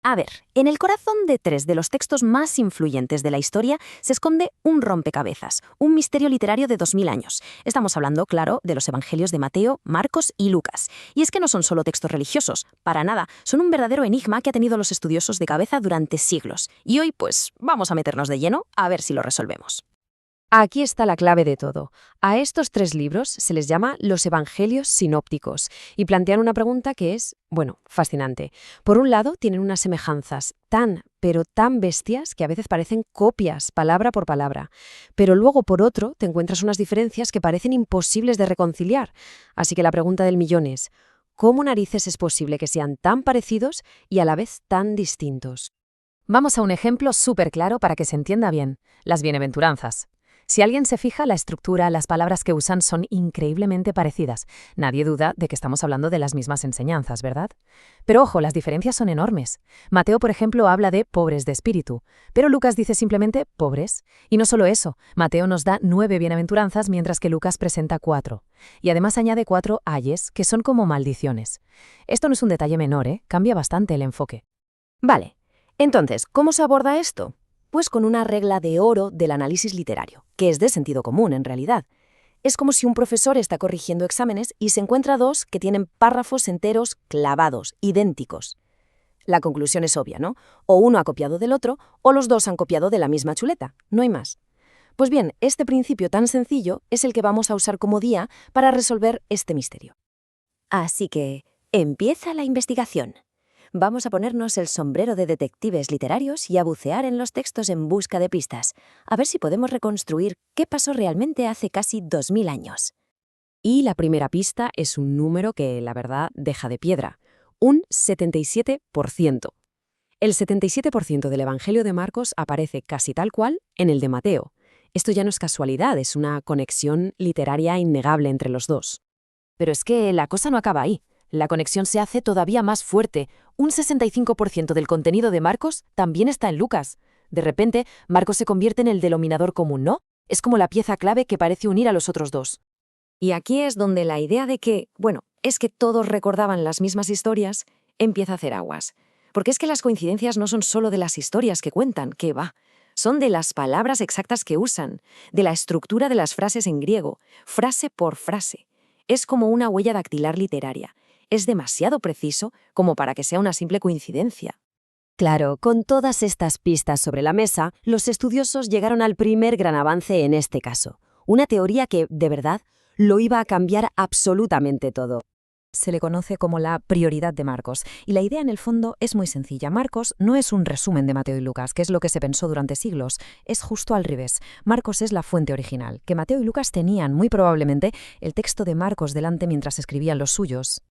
A ver, en el corazón de tres de los textos más influyentes de la historia se esconde un rompecabezas, un misterio literario de 2000 años. Estamos hablando, claro, de los evangelios de Mateo, Marcos y Lucas. Y es que no son solo textos religiosos, para nada, son un verdadero enigma que ha tenido los estudiosos de cabeza durante siglos. Y hoy, pues, vamos a meternos de lleno a ver si lo resolvemos. Aquí está la clave de todo. A estos tres libros se les llama los Evangelios sinópticos y plantean una pregunta que es, bueno, fascinante. Por un lado, tienen unas semejanzas pero tan bestias que a veces parecen copias, palabra por palabra. Pero luego, por otro, te encuentras unas diferencias que parecen imposibles de reconciliar. Así que la pregunta del millón es, ¿cómo narices es posible que sean tan parecidos y a la vez tan distintos? Vamos a un ejemplo súper claro para que se entienda bien: las bienaventuranzas. Si alguien se fija, la estructura, las palabras que usan son increíblemente parecidas. Nadie duda de que estamos hablando de las mismas enseñanzas, ¿verdad? Pero ojo, las diferencias son enormes. Mateo, por ejemplo, habla de pobres de espíritu, pero Lucas dice simplemente pobres. Y no solo eso, Mateo nos da 9 bienaventuranzas mientras que Lucas presenta 4. Y además añade 4 ayes, que son como maldiciones. Esto no es un detalle menor, ¿eh? Cambia bastante el enfoque. Vale, entonces, ¿cómo se aborda esto? Pues con una regla de oro del análisis literario, que es de sentido común en realidad. Es como si un profesor está corrigiendo exámenes y se encuentra dos que tienen párrafos enteros clavados, idénticos. La conclusión es obvia, ¿no? O uno ha copiado del otro, o los dos han copiado de la misma chuleta, no hay más. Pues bien, este principio tan sencillo es el que vamos a usar como guía para resolver este misterio. Así que, empieza la investigación. Vamos a ponernos el sombrero de detectives literarios y a bucear en los textos en busca de pistas, a ver si podemos reconstruir qué pasó realmente hace casi 2000 años. Y la primera pista es un número que, la verdad, deja de piedra. Un 77%. El 77% del Evangelio de Marcos aparece casi tal cual en el de Mateo. Esto ya no es casualidad, es una conexión literaria innegable entre los dos. Pero es que la cosa no acaba ahí. La conexión se hace todavía más fuerte. Un 65% del contenido de Marcos también está en Lucas. De repente, Marcos se convierte en el denominador común, ¿no? Es como la pieza clave que parece unir a los otros dos. Y aquí es donde la idea de que, es que todos recordaban las mismas historias, empieza a hacer aguas. Porque es que las coincidencias no son solo de las historias que cuentan, que va. Son de las palabras exactas que usan, de la estructura de las frases en griego, frase por frase. Es como una huella dactilar literaria. Es demasiado preciso como para que sea una simple coincidencia. Claro, con todas estas pistas sobre la mesa, los estudiosos llegaron al primer gran avance en este caso. Una teoría que, de verdad, lo iba a cambiar absolutamente todo. Se le conoce como la prioridad de Marcos, y la idea en el fondo es muy sencilla. Marcos no es un resumen de Mateo y Lucas, que es lo que se pensó durante siglos. Es justo al revés. Marcos es la fuente original, que Mateo y Lucas tenían, muy probablemente, el texto de Marcos delante mientras escribían los suyos.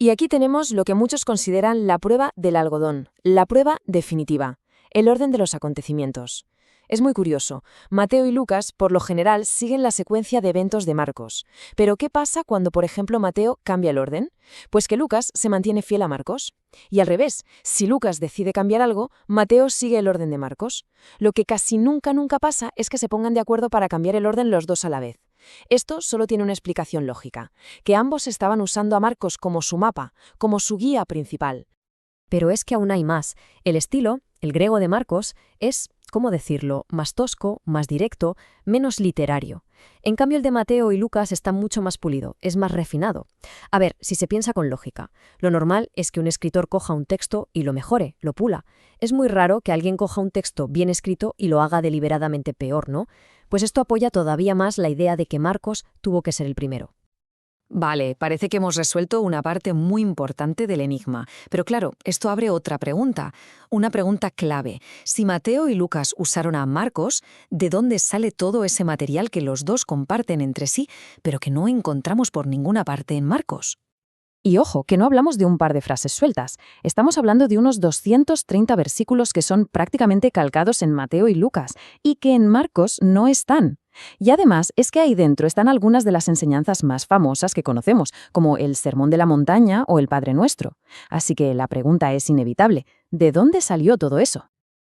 Y aquí tenemos lo que muchos consideran la prueba del algodón, la prueba definitiva, el orden de los acontecimientos. Es muy curioso. Mateo y Lucas, por lo general, siguen la secuencia de eventos de Marcos. Pero ¿qué pasa cuando, por ejemplo, Mateo cambia el orden? Pues que Lucas se mantiene fiel a Marcos. Y al revés, si Lucas decide cambiar algo, Mateo sigue el orden de Marcos. Lo que casi nunca pasa es que se pongan de acuerdo para cambiar el orden los dos a la vez. Esto solo tiene una explicación lógica, que ambos estaban usando a Marcos como su mapa, como su guía principal. Pero es que aún hay más. El estilo, el griego de Marcos, es, ¿cómo decirlo?, más tosco, más directo, menos literario. En cambio, el de Mateo y Lucas está mucho más pulido, es más refinado. A ver, si se piensa con lógica, lo normal es que un escritor coja un texto y lo mejore, lo pula. Es muy raro que alguien coja un texto bien escrito y lo haga deliberadamente peor, ¿no? Pues esto apoya todavía más la idea de que Marcos tuvo que ser el primero. Vale, parece que hemos resuelto una parte muy importante del enigma. Pero claro, esto abre otra pregunta, una pregunta clave. Si Mateo y Lucas usaron a Marcos, ¿de dónde sale todo ese material que los dos comparten entre sí, pero que no encontramos por ninguna parte en Marcos? Y ojo, que no hablamos de un par de frases sueltas. Estamos hablando de unos 230 versículos que son prácticamente calcados en Mateo y Lucas, y que en Marcos no están. Y además es que ahí dentro están algunas de las enseñanzas más famosas que conocemos, como el Sermón de la Montaña o el Padre Nuestro. Así que la pregunta es inevitable: ¿de dónde salió todo eso?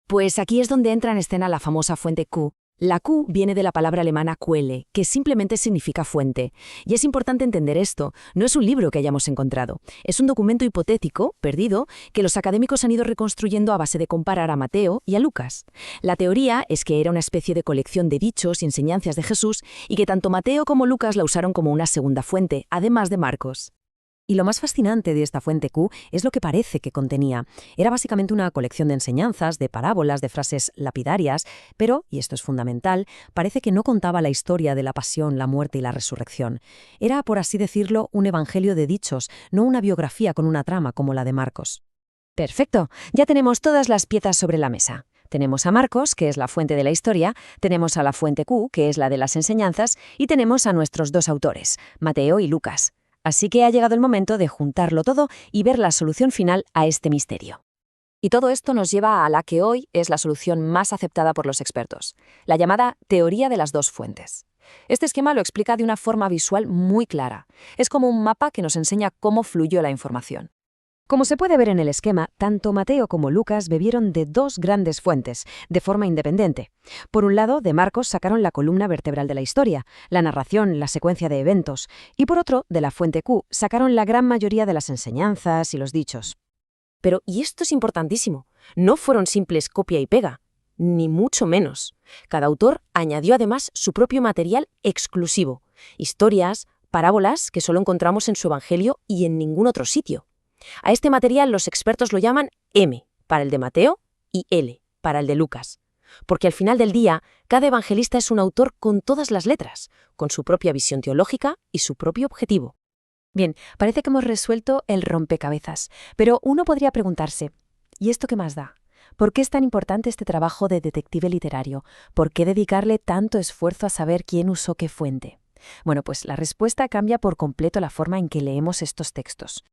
Pues aquí es donde entra en escena la famosa fuente Q, La Q viene de la palabra alemana Quelle, que simplemente significa fuente. Y es importante entender esto, no es un libro que hayamos encontrado, es un documento hipotético, perdido, que los académicos han ido reconstruyendo a base de comparar a Mateo y a Lucas. La teoría es que era una especie de colección de dichos y enseñanzas de Jesús y que tanto Mateo como Lucas la usaron como una segunda fuente, además de Marcos. Y lo más fascinante de esta fuente Q es lo que parece que contenía. Era básicamente una colección de enseñanzas, de parábolas, de frases lapidarias, pero, y esto es fundamental, parece que no contaba la historia de la pasión, la muerte y la resurrección. Era, por así decirlo, un evangelio de dichos, no una biografía con una trama como la de Marcos. Perfecto, ya tenemos todas las piezas sobre la mesa. Tenemos a Marcos, que es la fuente de la historia, tenemos a la fuente Q, que es la de las enseñanzas, y tenemos a nuestros dos autores, Mateo y Lucas. Así que ha llegado el momento de juntarlo todo y ver la solución final a este misterio. Y todo esto nos lleva a la que hoy es la solución más aceptada por los expertos, la llamada teoría de las dos fuentes. Este esquema lo explica de una forma visual muy clara. Es como un mapa que nos enseña cómo fluyó la información. Como se puede ver en el esquema, tanto Mateo como Lucas bebieron de dos grandes fuentes, de forma independiente. Por un lado, de Marcos sacaron la columna vertebral de la historia, la narración, la secuencia de eventos, y por otro, de la fuente Q, sacaron la gran mayoría de las enseñanzas y los dichos. Pero, y esto es importantísimo, no fueron simples copia y pega, ni mucho menos. Cada autor añadió además su propio material exclusivo, historias, parábolas que solo encontramos en su evangelio y en ningún otro sitio. A este material los expertos lo llaman M, para el de Mateo, y L, para el de Lucas. Porque al final del día, cada evangelista es un autor con todas las letras, con su propia visión teológica y su propio objetivo. Bien, parece que hemos resuelto el rompecabezas, pero uno podría preguntarse, ¿y esto qué más da? ¿Por qué es tan importante este trabajo de detective literario? ¿Por qué dedicarle tanto esfuerzo a saber quién usó qué fuente? Bueno, pues la respuesta cambia por completo la forma en que leemos estos textos.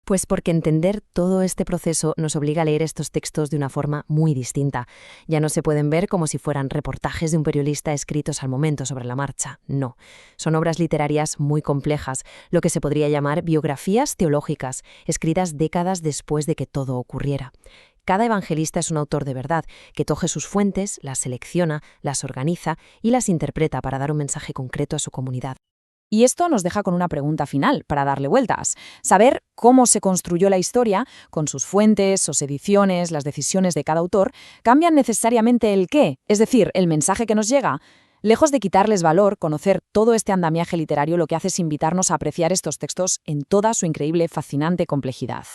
Pues porque entender todo este proceso nos obliga a leer estos textos de una forma muy distinta. Ya no se pueden ver como si fueran reportajes de un periodista escritos al momento sobre la marcha. No, son obras literarias muy complejas, lo que se podría llamar biografías teológicas, escritas décadas después de que todo ocurriera. Cada evangelista es un autor de verdad, que coge sus fuentes, las selecciona, las organiza y las interpreta para dar un mensaje concreto a su comunidad. Y esto nos deja con una pregunta final para darle vueltas. Saber cómo se construyó la historia, con sus fuentes, sus ediciones, las decisiones de cada autor, cambian necesariamente el qué, es decir, el mensaje que nos llega. Lejos de quitarles valor, conocer todo este andamiaje literario lo que hace es invitarnos a apreciar estos textos en toda su increíble, fascinante complejidad.